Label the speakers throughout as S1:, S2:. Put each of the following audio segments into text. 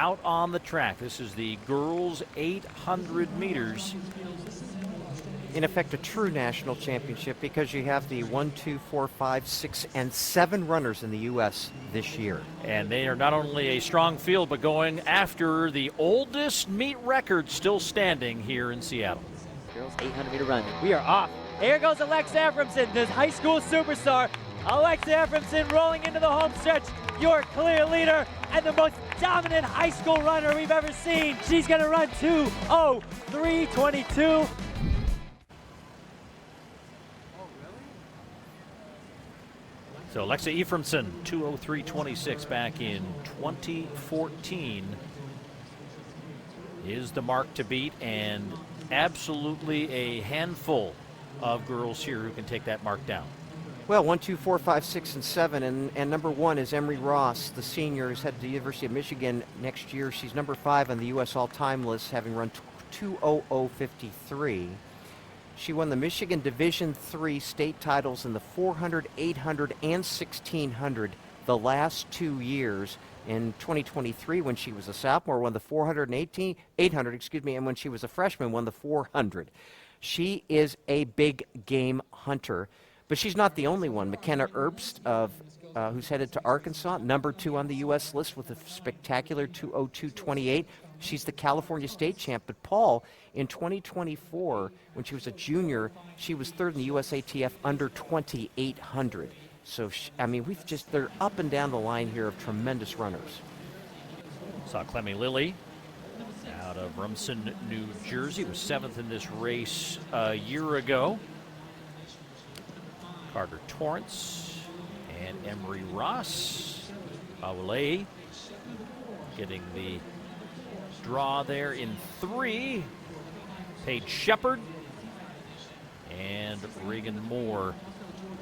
S1: out on the track. This is the girls 800 meters.
S2: In effect, a true national championship because you have the 1, 2, 4, 5, 6, and 7 runners in the U.S. this year.
S1: And they are not only a strong field, but going after the oldest meet record still standing here in Seattle.
S3: Girls 800-meter run. We are off. Here goes Alexa Ephraimson, this high school superstar. Alexa Ephraimson rolling into the home stretch. Your clear leader and the most dominant high school runner we've ever seen. She's going to run 2:03:22.
S1: So Alexa Ephraimson, 2:03:26 back in 2014 is the mark to beat, and absolutely a handful of girls here who can take that mark down.
S2: Well, 1, 2, 4, 5, 6, and 7, and number 1 is Emery Ross, the senior, who's headed to the University of Michigan next year. She's number 5 on the U.S. all-time list, having run 2:00:53. She won the Michigan Division III state titles in the 400, 800, and 1600 the last 2 years. In 2023, when she was a sophomore, won the 800, and when she was a freshman, won the 400. She is a big game hunter, but she's not the only one. McKenna Erbst, who's headed to Arkansas, number 2 on the U.S. list with a spectacular 2:02:28. She's the California state champ. But Paul, in 2024, when she was a junior, she was 3rd in the USATF under 2,800. So, they're up and down the line here of tremendous runners.
S1: Saw Clemmy Lilly out of Rumson, New Jersey, was 7th in this race a year ago. Carter Torrance and Emery Ross. Aule getting the draw there in 3. Paige Shepard and Reagan Moore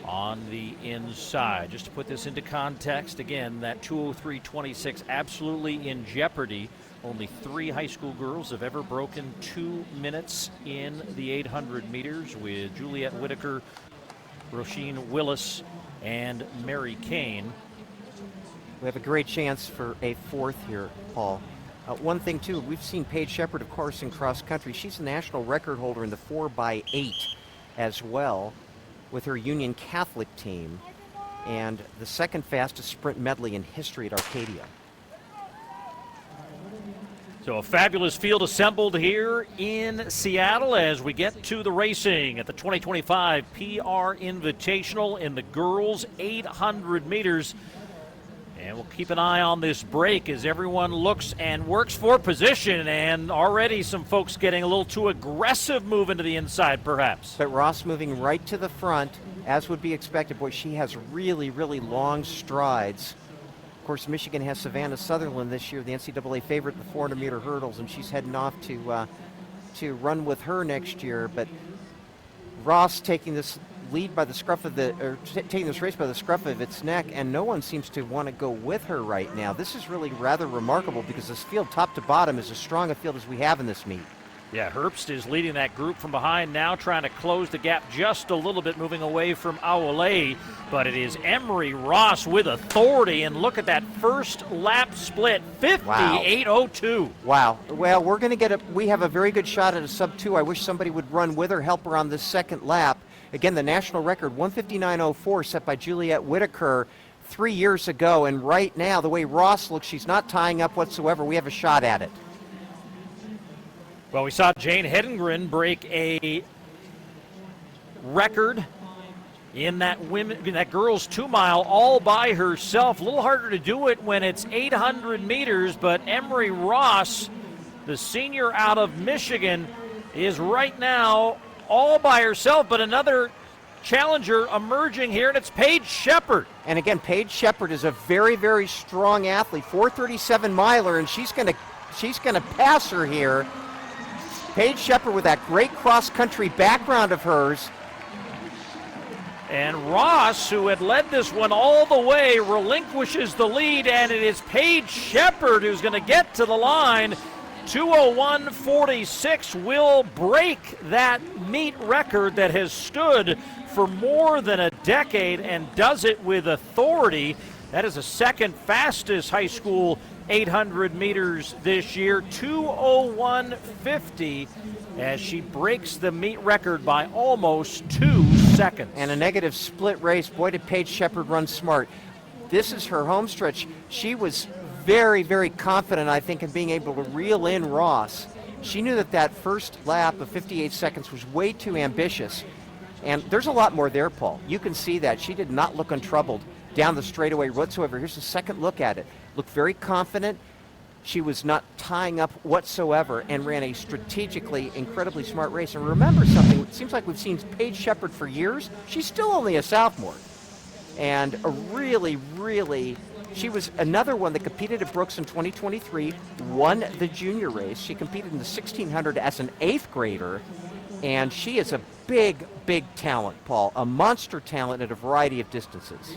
S1: on the inside. Just to put this into context, again, that 2:03:26 absolutely in jeopardy. Only 3 high school girls have ever broken 2 minutes in the 800 meters, with Juliette Whitaker, Roisin Willis, and Mary Kane.
S2: We have a great chance for a 4th here, Paul. One thing, too, we've seen Paige Shepard, of course, in cross country. She's the national record holder in the 4x8 as well with her Union Catholic team, and the 2nd fastest sprint medley in history at Arcadia.
S1: So a fabulous field assembled here in Seattle as we get to the racing at the 2025 PR Invitational in the girls 800 meters. And we'll keep an eye on this break as everyone looks and works for position, and already some folks getting a little too aggressive move into the inside, perhaps.
S2: But Ross moving right to the front, as would be expected. Boy, she has really, really long strides. Of course, Michigan has Savannah Sutherland this year, the NCAA favorite in the 400-meter hurdles, and she's heading off to run with her next year. But Ross taking this lead by the scruff of taking this race by the scruff of its neck, and no one seems to want to go with her right now. This is really rather remarkable because this field, top to bottom, is as strong a field as we have in this meet.
S1: Yeah, Herbst is leading that group from behind now, trying to close the gap just a little bit, moving away from Aule. But it is Emery Ross with authority, and look at that first lap split, 58:02.
S2: Wow. Well, we have a very good shot at a sub-2. I wish somebody would run with her, help her on this 2nd lap. Again, the national record, 1:59:04, set by Juliette Whitaker 3 years ago. And right now, the way Ross looks, she's not tying up whatsoever. We have a shot at it.
S1: Well, we saw Jane Hedengren break a record in that girls 2-mile all by herself. A little harder to do it when it's 800 meters, but Emery Ross, the senior out of Michigan, is right now all by herself, but another challenger emerging here, and it's Paige Shepard.
S2: And again, Paige Shepard is a very, very strong athlete, 4:37 miler, and she's going to pass her here. Paige Shepard with that great cross-country background of hers.
S1: And Ross, who had led this one all the way, relinquishes the lead, and it is Paige Shepard who's going to get to the line. 2:01:46 will break that meet record that has stood for more than a decade, and does it with authority. That is the 2nd fastest high school 800 meters this year, 2:01.50, as she breaks the meet record by almost 2 seconds.
S2: And a negative split race. Boy, did Paige Shepard run smart. This is her home stretch. She was very, very confident, I think, in being able to reel in Ross. She knew that that first lap of 58 seconds was way too ambitious. And there's a lot more there, Paul. You can see that. She did not look untroubled down the straightaway whatsoever. Here's a second look at it. Looked very confident. She was not tying up whatsoever and ran a strategically incredibly smart race. And remember something, it seems like we've seen Paige Shepard for years. She's still only a sophomore. And a really, she was another one that competed at Brooks in 2023, won the junior race. She competed in the 1600 as an 8th grader, and she is a big talent, Paul, a monster talent at a variety of distances.